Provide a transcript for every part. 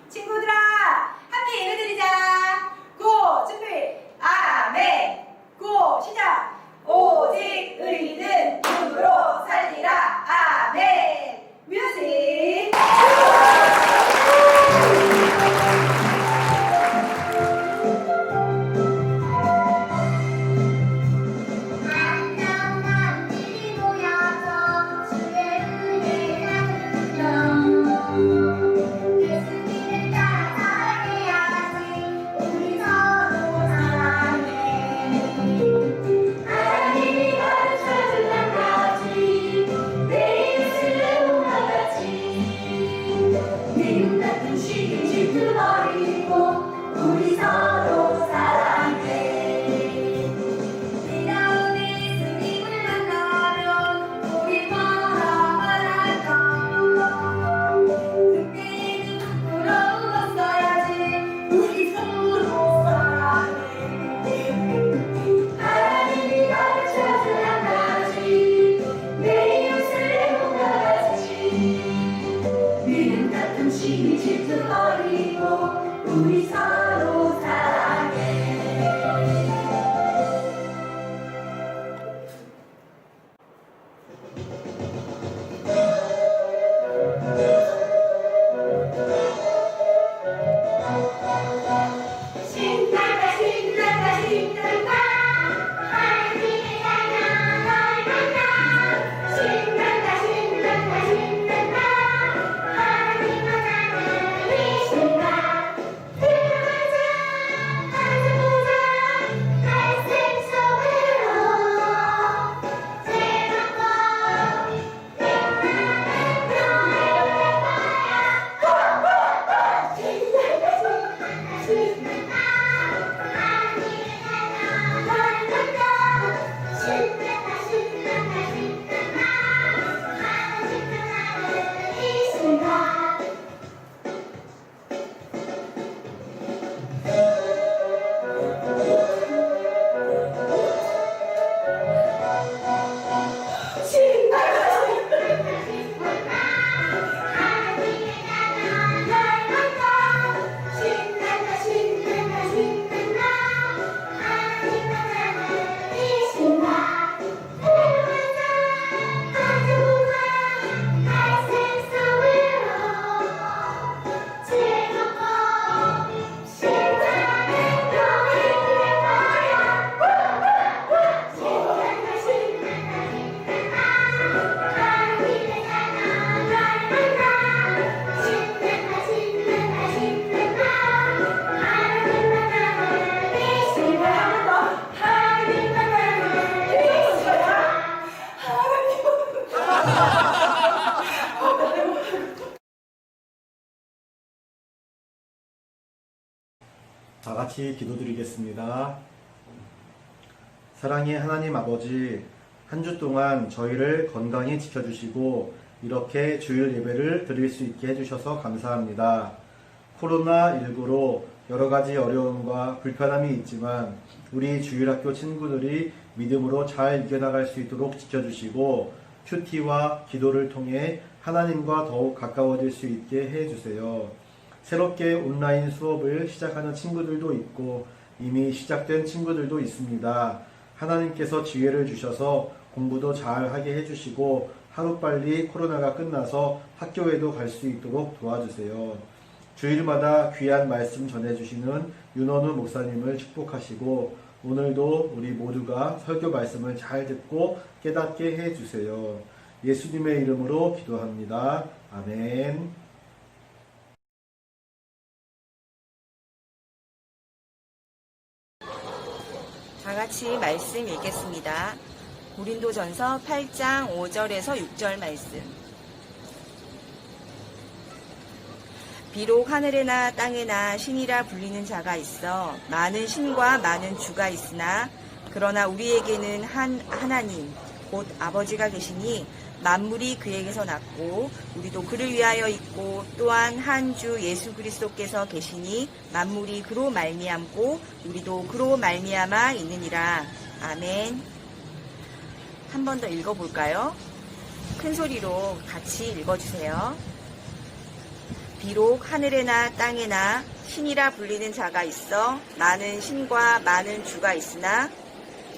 친구들아, 함께 예배드리자. 고! 준비! 아멘! 고! 시작! 오직 의인은 눈으로 살리라. 아멘! 뮤직! 우리 서로 사랑해. 신난다 신난다 신난다 하나님의 사랑 널 만나. 신난다 신난다 신난다 하나님의 사랑을 믿는다. 다 같이 기도드리겠습니다. 사랑의 하나님 아버지, 한 주 동안 저희를 건강히 지켜주시고 이렇게 주일 예배를 드릴 수 있게 해주셔서 감사합니다. 코로나19로 여러 가지 어려움과 불편함이 있지만 우리 주일학교 친구들이 믿음으로 잘 이겨나갈 수 있도록 지켜주시고 큐티와 기도를 통해 하나님과 더욱 가까워질 수 있게 해주세요. 새롭게 온라인 수업을 시작하는 친구들도 있고 이미 시작된 친구들도 있습니다. 하나님께서 지혜를 주셔서 공부도 잘 하게 해주시고 하루빨리 코로나가 끝나서 학교에도 갈 수 있도록 도와주세요. 주일마다 귀한 말씀 전해주시는 윤원우 목사님을 축복하시고 오늘도 우리 모두가 설교 말씀을 잘 듣고 깨닫게 해주세요. 예수님의 이름으로 기도합니다. 아멘. 다 같이 말씀 읽겠습니다. 고린도전서 8장 5절에서 6절 말씀. 비록 하늘에나 땅에나 신이라 불리는 자가 있어 많은 신과 많은 주가 있으나 그러나 우리에게는 한 하나님 곧 아버지가 계시니 만물이 그에게서 났고 우리도 그를 위하여 있고 또한 한 주 예수 그리스도께서 계시니 만물이 그로 말미암고 우리도 그로 말미암아 있느니라. 아멘. 한 번 더 읽어볼까요? 큰 소리로 같이 읽어주세요. 비록 하늘에나 땅에나 신이라 불리는 자가 있어 많은 신과 많은 주가 있으나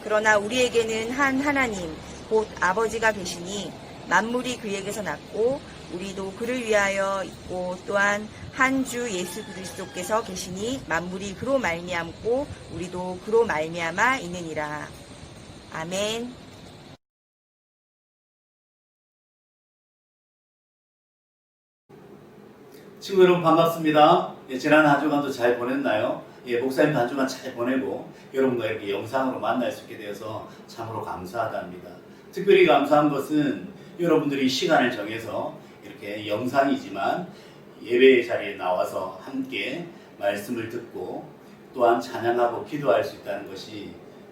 그러나 우리에게는 한 하나님 곧 아버지가 계시니 만물이 그에게서 났고 우리도 그를 위하여 있고 또한 한 주 예수 그리스도께서 계시니 만물이 그로 말미암고 우리도 그로 말미암아 있느니라. 아멘. 친구 여러분 반갑습니다. 지난 한 주간도 잘 보냈나요? 목사님도 한 주간 잘 보내고 여러분과 이렇게 영상으로 만날 수 있게 되어서 참으로 감사하답니다. 특별히 감사한 것은 여러분들이 시간을 정해서 이렇게 영상이지만 예배의 자리에 나와서 함께 말씀을 듣고 또한 찬양하고 기도할 수 있다는 것이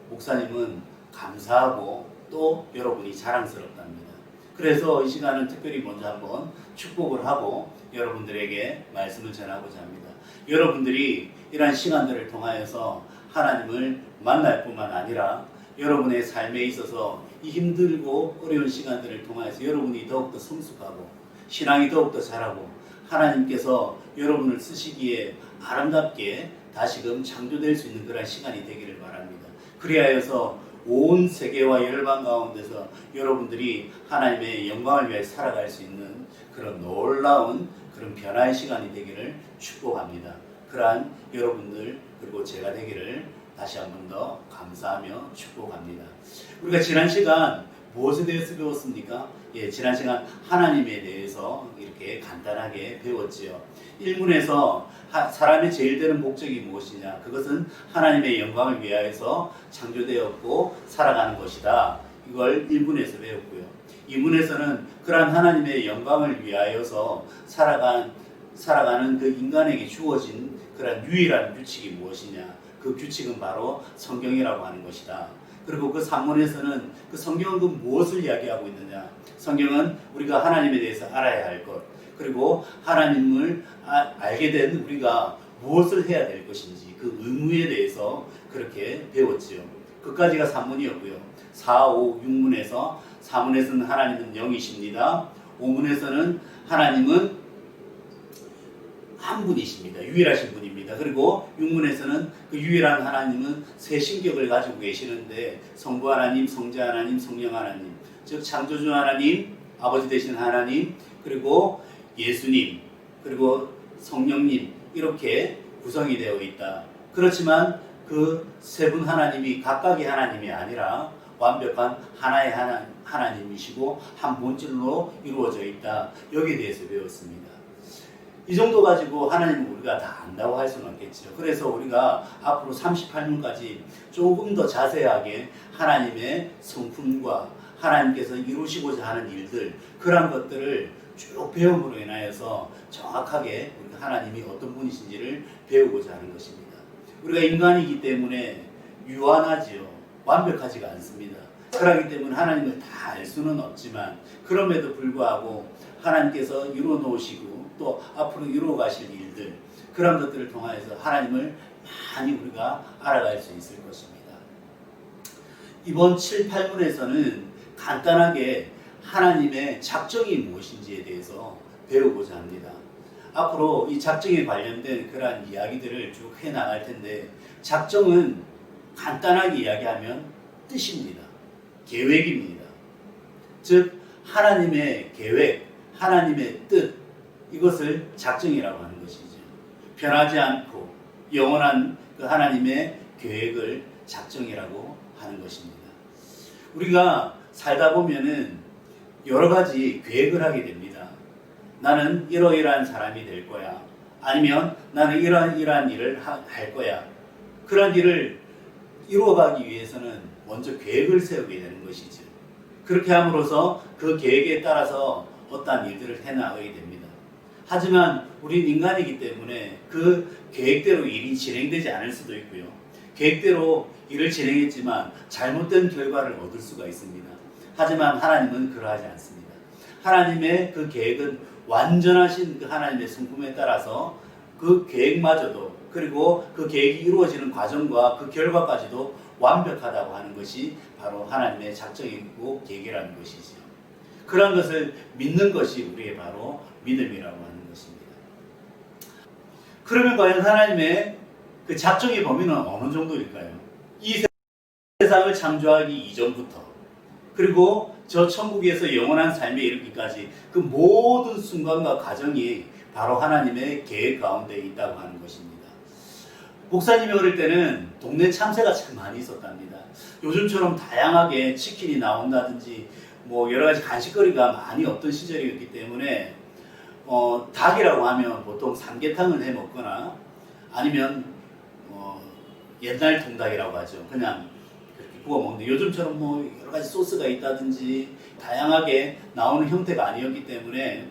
목사님은 감사하고 또 여러분이 자랑스럽답니다. 그래서 이 시간은 특별히 먼저 한번 축복을 하고 여러분들에게 말씀을 전하고자 합니다. 여러분들이 이러한 시간들을 통하여서 하나님을 만날 뿐만 아니라 여러분의 삶에 있어서 이 힘들고 어려운 시간들을 통하여서 여러분이 더욱더 성숙하고 신앙이 더욱더 자라고 하나님께서 여러분을 쓰시기에 아름답게 다시금 창조될 수 있는 그런 시간이 되기를 바랍니다. 그리하여서 온 세계와 열방 가운데서 여러분들이 하나님의 영광을 위해 살아갈 수 있는 그런 놀라운 그런 변화의 시간이 되기를 축복합니다. 그러한 여러분들 그리고 제가 되기를 다시 한 번 더 감사하며 축복합니다. 우리가 지난 시간 무엇에 대해서 배웠습니까? 지난 시간 하나님에 대해서 이렇게 간단하게 배웠지요. 1문에서 사람의 제일 되는 목적이 무엇이냐? 그것은 하나님의 영광을 위하여서 창조되었고 살아가는 것이다. 이걸 1문에서 배웠고요. 2문에서는 그러한 하나님의 영광을 위하여서 살아가는 그 인간에게 주어진 그런 유일한 규칙이 무엇이냐? 그 규칙은 바로 성경이라고 하는 것이다. 그리고 그 3문에서는 그 성경은 그 무엇을 이야기하고 있느냐? 성경은 우리가 하나님에 대해서 알아야 할 것, 그리고 하나님을 알게 된 우리가 무엇을 해야 될 것인지 그 의무에 대해서 그렇게 배웠지요. 그까지가 3문이었고요. 4, 5, 6문에서 4문에서는 하나님은 영이십니다. 5문에서는 하나님은 한 분이십니다. 유일하신 분입니다. 그리고 6문에서는 그 유일한 하나님은 세 신격을 가지고 계시는데 성부 하나님, 성자 하나님, 성령 하나님, 즉 창조주 하나님, 아버지 되신 하나님, 그리고 예수님, 그리고 성령님 이렇게 구성이 되어 있다. 그렇지만 그 세 분 하나님이 각각의 하나님이 아니라 완벽한 하나의 하나님이시고 한 본질로 이루어져 있다. 여기에 대해서 배웠습니다. 이 정도 가지고 하나님을 우리가 다 안다고 할 수는 없겠죠. 그래서 우리가 앞으로 38문까지 조금 더 자세하게 하나님의 성품과 하나님께서 이루시고자 하는 일들 그러한 것들을 쭉 배움으로 인하여서 정확하게 우리가 하나님이 어떤 분이신지를 배우고자 하는 것입니다. 우리가 인간이기 때문에 유한하지요. 완벽하지가 않습니다. 그렇기 때문에 하나님을 다 알 수는 없지만 그럼에도 불구하고 하나님께서 이루어 놓으시고 또 앞으로 이루어 가실 일들 그런 것들을 통하여서 하나님을 많이 우리가 알아갈 수 있을 것입니다. 이번 7, 8문에서는 간단하게 하나님의 작정이 무엇인지에 대해서 배우고자 합니다. 앞으로 이 작정에 관련된 그러한 이야기들을 쭉 해나갈 텐데 작정은 간단하게 이야기하면 뜻입니다. 계획입니다. 즉 하나님의 계획, 하나님의 뜻 이것을 작정이라고 하는 것이죠. 변하지 않고 영원한 그 하나님의 계획을 작정이라고 하는 것입니다. 우리가 살다 보면은 여러 가지 계획을 하게 됩니다. 나는 이러이러한 사람이 될 거야. 아니면 나는 이러한 일을 할 거야. 그런 일을 이루어가기 위해서는 먼저 계획을 세우게 되는 것이죠. 그렇게 함으로써 그 계획에 따라서 어떠한 일들을 해나가게 됩니다. 하지만 우린 인간이기 때문에 그 계획대로 일이 진행되지 않을 수도 있고요. 계획대로 일을 진행했지만 잘못된 결과를 얻을 수가 있습니다. 하지만 하나님은 그러하지 않습니다. 하나님의 그 계획은 완전하신 그 하나님의 성품에 따라서 그 계획마저도 그리고 그 계획이 이루어지는 과정과 그 결과까지도 완벽하다고 하는 것이 바로 하나님의 작정이고 계획이라는 것이죠. 그런 것을 믿는 것이 우리의 바로 믿음이라고 하는 것입니다. 그러면 과연 하나님의 그 작정의 범위는 어느 정도일까요? 이 세상을 창조하기 이전부터, 그리고 저 천국에서 영원한 삶에 이르기까지 그 모든 순간과 과정이 바로 하나님의 계획 가운데 있다고 하는 것입니다. 목사님이 어릴 때는 동네 참새가 참 많이 있었답니다. 요즘처럼 다양하게 치킨이 나온다든지 뭐 여러 가지 간식거리가 많이 없던 시절이었기 때문에 닭이라고 하면 보통 삼계탕을 해 먹거나 아니면 옛날 통닭이라고 하죠. 그냥 그렇게 구워 먹는데 요즘처럼 뭐 여러 가지 소스가 있다든지 다양하게 나오는 형태가 아니었기 때문에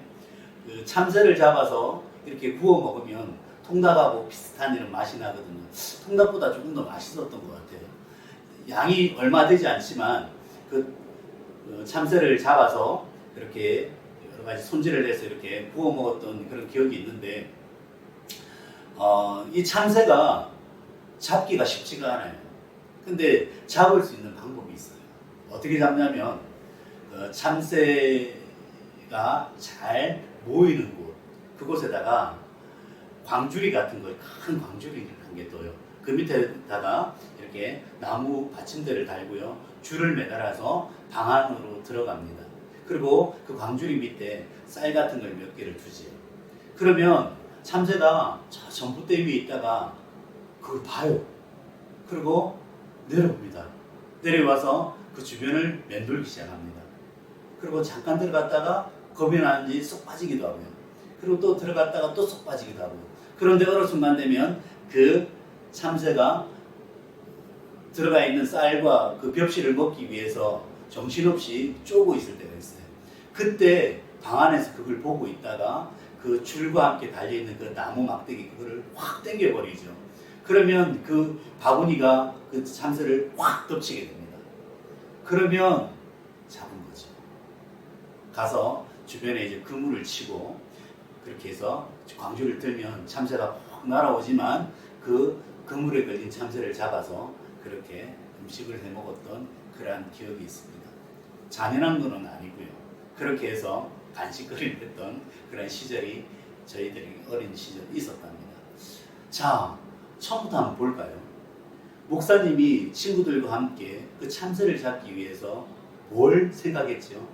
그 참새를 잡아서 이렇게 구워 먹으면 통닭하고 비슷한 이런 맛이 나거든요. 통닭보다 조금 더 맛있었던 것 같아요. 양이 얼마 되지 않지만 그 참새를 잡아서 그렇게 여러 가지 손질을 해서 이렇게 구워 먹었던 그런 기억이 있는데 이 참새가 잡기가 쉽지가 않아요. 근데 잡을 수 있는 방법이 있어요. 어떻게 잡냐면 참새가 잘 모이는 곳, 그곳에다가 광주리 같은 거, 큰 광주리 한 개 둬요. 그 밑에다가 이렇게 나무 받침대를 달고요. 줄을 매달아서 방 안으로 들어갑니다. 그리고 그 광주리 밑에 쌀 같은 걸 몇 개를 두지요. 그러면 참새가 저 전봇대 위에 있다가 그걸 봐요. 그리고 내려옵니다. 내려와서 그 주변을 맴돌기 시작합니다. 그리고 잠깐 들어갔다가 겁이 나는지 쏙 빠지기도 하고요. 그리고 또 들어갔다가 또 쏙 빠지기도 하고요. 그런데 어느 순간 되면 그 참새가 들어가 있는 쌀과 그 벽실을 먹기 위해서 정신없이 쪼고 있을 때가 있어요. 그때 방 안에서 그걸 보고 있다가 그 줄과 함께 달려있는 그 나무 막대기 그거를 확 당겨버리죠. 그러면 그 바구니가 그 참새를 확 덮치게 됩니다. 그러면 잡은 거죠. 가서 주변에 이제 그물을 치고 그렇게 해서 광주를 들면 참새가 확 날아오지만 그 그물에 걸린 참새를 잡아서 그렇게 음식을 해 먹었던 그러한 기억이 있습니다. 잔인한 건 아니고요. 그렇게 해서 간식거리를 했던 그런 시절이 저희들이 어린 시절에 있었답니다. 자, 처음부터 한번 볼까요? 목사님이 친구들과 함께 그 참새를 잡기 위해서 뭘 생각했죠?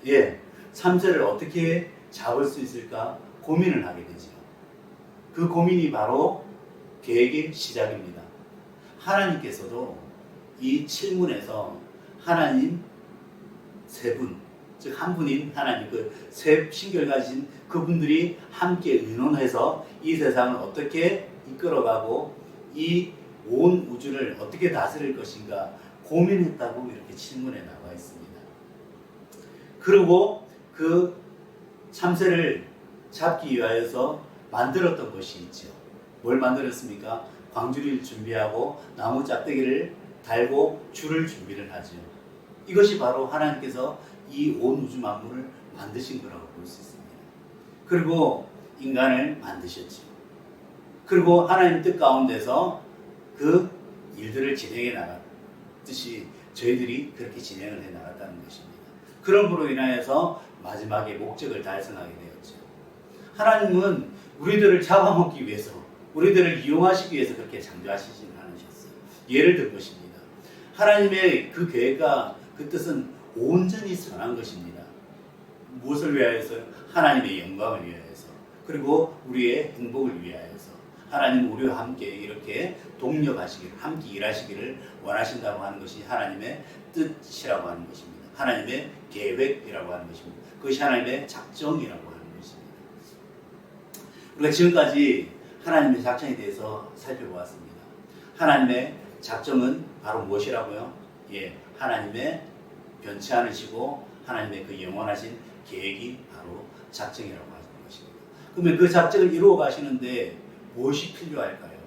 예, 참새를 어떻게 잡을 수 있을까 고민을 하게 되죠. 그 고민이 바로 계획의 시작입니다. 하나님께서도 이 7문에서 하나님 세 분, 즉 한 분인 하나님, 그 세 신결 가진 그분들이 함께 의논해서 이 세상을 어떻게 이끌어가고 이 온 우주를 어떻게 다스릴 것인가 고민했다고 이렇게 7문에 나와 있습니다. 그리고 그 참새를 잡기 위하여서 만들었던 것이 있죠. 뭘 만들었습니까? 광주리를 준비하고 나무 짝대기를 달고 줄을 준비를 하죠. 이것이 바로 하나님께서 이 온 우주 만물을 만드신 거라고 볼 수 있습니다. 그리고 인간을 만드셨죠. 그리고 하나님 뜻 가운데서 그 일들을 진행해 나갔듯이 저희들이 그렇게 진행을 해 나갔다는 것입니다. 그럼으로 인하여서 마지막에 목적을 달성하게 되었죠. 하나님은 우리들을 잡아먹기 위해서, 우리들을 이용하시기 위해서 그렇게 창조하시지 않으셨어요. 예를 들 것입니다. 하나님의 그 계획과 그 뜻은 온전히 선한 것입니다. 무엇을 위하여서요? 하나님의 영광을 위하여서, 그리고 우리의 행복을 위하여서 하나님은 우리와 함께 이렇게 동력하시기를, 함께 일하시기를 원하신다고 하는 것이 하나님의 뜻이라고 하는 것입니다. 하나님의 계획이라고 하는 것입니다. 그것이 하나님의 작정이라고 하는 것입니다. 우리가 지금까지 하나님의 작정에 대해서 살펴보았습니다. 하나님의 작정은 바로 무엇이라고요? 예, 하나님의 변치 않으시고 하나님의 그 영원하신 계획이 바로 작정이라고 하는 것입니다. 그러면 그 작정을 이루어 가시는데 무엇이 필요할까요?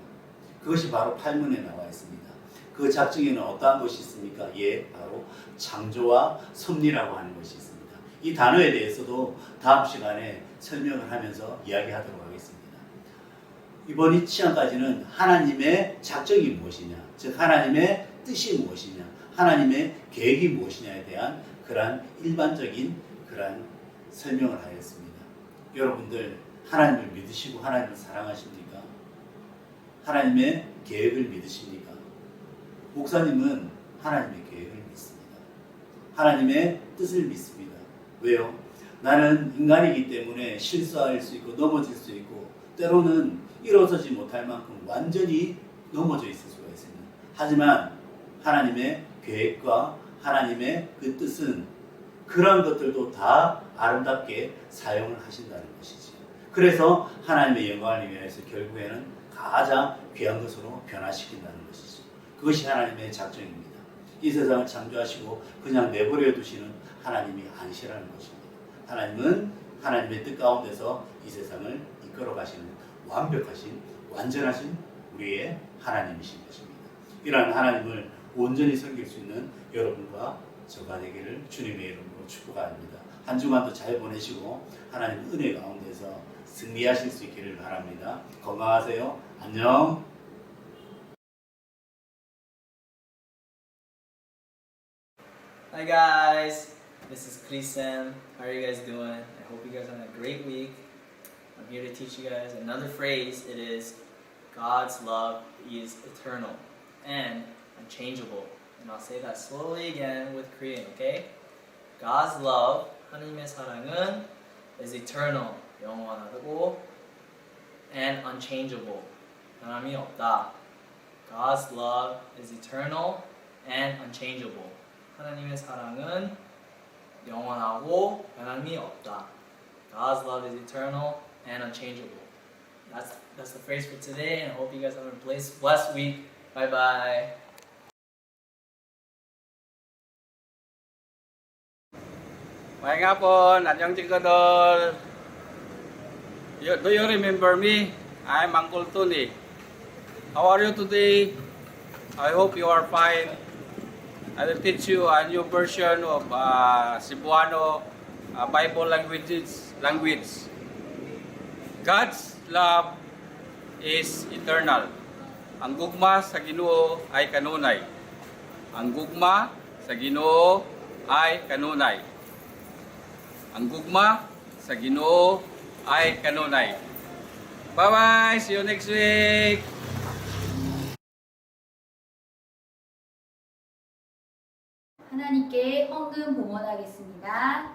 그것이 바로 8문에 나와 있습니다. 그 작정에는 어떠한 것이 있습니까? 예, 바로 창조와 섭리라고 하는 것이 있습니다. 이 단어에 대해서도 다음 시간에 설명을 하면서 이야기하도록 하겠습니다. 이번 시간까지는 하나님의 작정이 무엇이냐, 즉 하나님의 뜻이 무엇이냐, 하나님의 계획이 무엇이냐에 대한 그러한 일반적인 그러한 설명을 하였습니다. 여러분들 하나님을 믿으시고 하나님을 사랑하십니까? 하나님의 계획을 믿으십니까? 목사님은 하나님의 계획을 믿습니다. 하나님의 뜻을 믿습니다. 왜요? 나는 인간이기 때문에 실수할 수 있고 넘어질 수 있고 때로는 일어서지 못할 만큼 완전히 넘어져 있을 수가 있습니다. 하지만 하나님의 계획과 하나님의 그 뜻은 그런 것들도 다 아름답게 사용을 하신다는 것이죠. 그래서 하나님의 영광을 위해서 결국에는 가장 귀한 것으로 변화시킨다는 것이죠. 그것이 하나님의 작정입니다. 이 세상을 창조하시고 그냥 내버려 두시는 하나님이 아니시라는 것입니다. 하나님은 하나님의 뜻 가운데서 이 세상을 이끌어 가시는 완벽하신 완전하신 우리의 하나님이신 것입니다. 이러한 하나님을 온전히 섬길 수 있는 여러분과 저가 되기를 주님의 이름으로 축복합니다. 한 주간도 잘 보내시고 하나님 은혜 가운데서 승리하실 수 있기를 바랍니다. 건강하세요. 안녕. Hi guys, this is Chrisen. How are you guys doing? I hope you guys are having a great week. I'm here to teach you guys another phrase. It is God's love is eternal and unchangeable. And I'll say that slowly again with Korean, okay? God's love, 하나님의 사랑은 is eternal, 영원하고 and unchangeable, 변함이 없다. God's love is eternal and unchangeable. 하나님의 사랑은 영원하고 변함이 없다. God's love is eternal and unchangeable. That's the phrase for today, and I hope you guys have a blessed week. Bye bye. May hapon, 안녕 친구들. Do you remember me? I'm Uncle Tony. How are you today? I hope you are fine. I will teach you a new version of Cebuano Bible language. God's love is eternal. Ang gugma sa Ginoo ay kanunay. Ang gugma sa Ginoo ay kanunay. Ang gugma sa Ginoo ay kanunay. Bye-bye! See you next week! 하나님께 헌금 봉헌하겠습니다.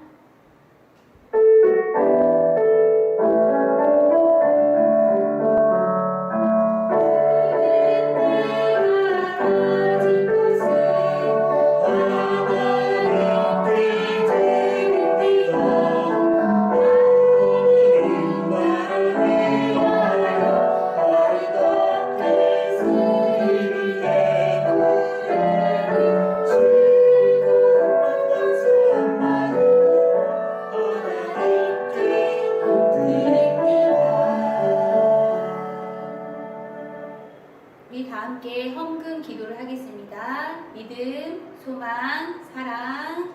우리 다 함께 헌금 기도를 하겠습니다. 믿음, 소망, 사랑.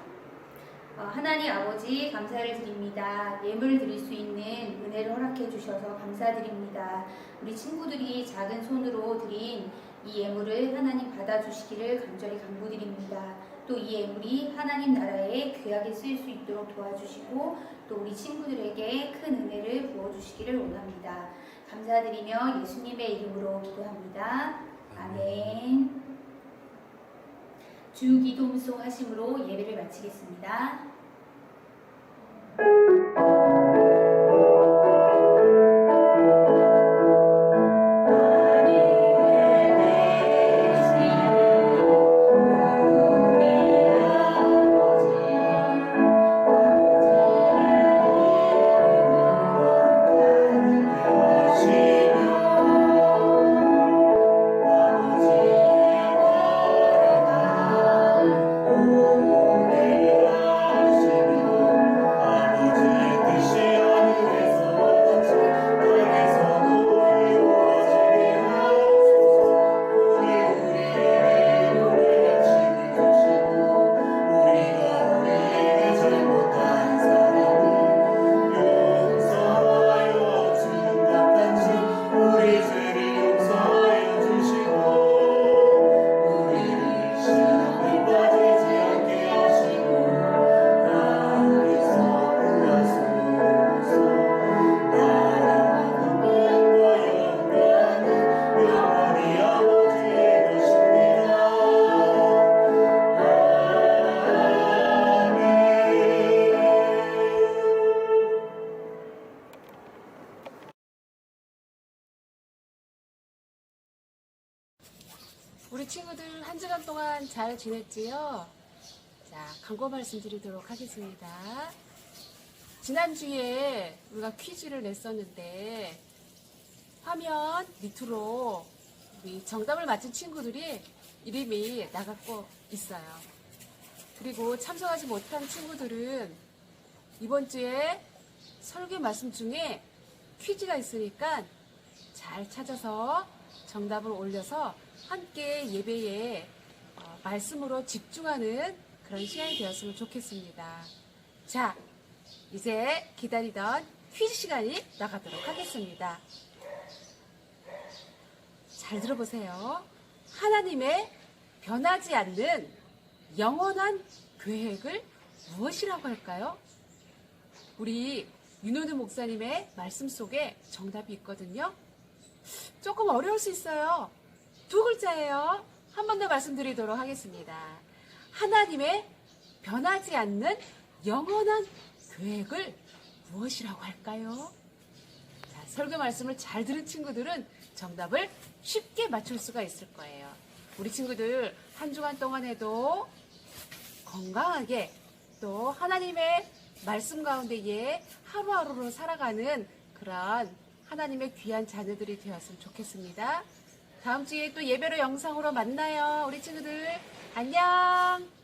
하나님 아버지 감사를 드립니다. 예물을 드릴 수 있는 은혜를 허락해 주셔서 감사드립니다. 우리 친구들이 작은 손으로 드린 이 예물을 하나님 받아주시기를 간절히 간구드립니다. 또 이 예물이 하나님 나라에 귀하게 쓰일 수 있도록 도와주시고 또 우리 친구들에게 큰 은혜를 부어주시기를 원합니다. 감사드리며 예수님의 이름으로 기도합니다. 아멘. 주기도 음송하심으로 예배를 마치겠습니다. 아버지의 뜻이 우리 친구들 한 주간 동안 잘 지냈지요? 자, 광고 말씀드리도록 하겠습니다. 지난주에 우리가 퀴즈를 냈었는데 화면 밑으로 우리 정답을 맞힌 친구들이 이름이 나가고 있어요. 그리고 참석하지 못한 친구들은 이번 주에 설교 말씀 중에 퀴즈가 있으니까 잘 찾아서 정답을 올려서 함께 예배에 말씀으로 집중하는 그런 시간이 되었으면 좋겠습니다. 자, 이제 기다리던 퀴즈 시간이 나가도록 하겠습니다. 잘 들어보세요. 하나님의 변하지 않는 영원한 계획을 무엇이라고 할까요? 우리 윤호두 목사님의 말씀 속에 정답이 있거든요. 조금 어려울 수 있어요. 두 글자예요. 한 번 더 말씀드리도록 하겠습니다. 하나님의 변하지 않는 영원한 계획을 무엇이라고 할까요? 자, 설교 말씀을 잘 들은 친구들은 정답을 쉽게 맞출 수가 있을 거예요. 우리 친구들 한 주간 동안에도 건강하게 또 하나님의 말씀 가운데에 하루하루를 살아가는 그런 하나님의 귀한 자녀들이 되었으면 좋겠습니다. 다음 주에 또 예배로 영상으로 만나요. 우리 친구들 안녕.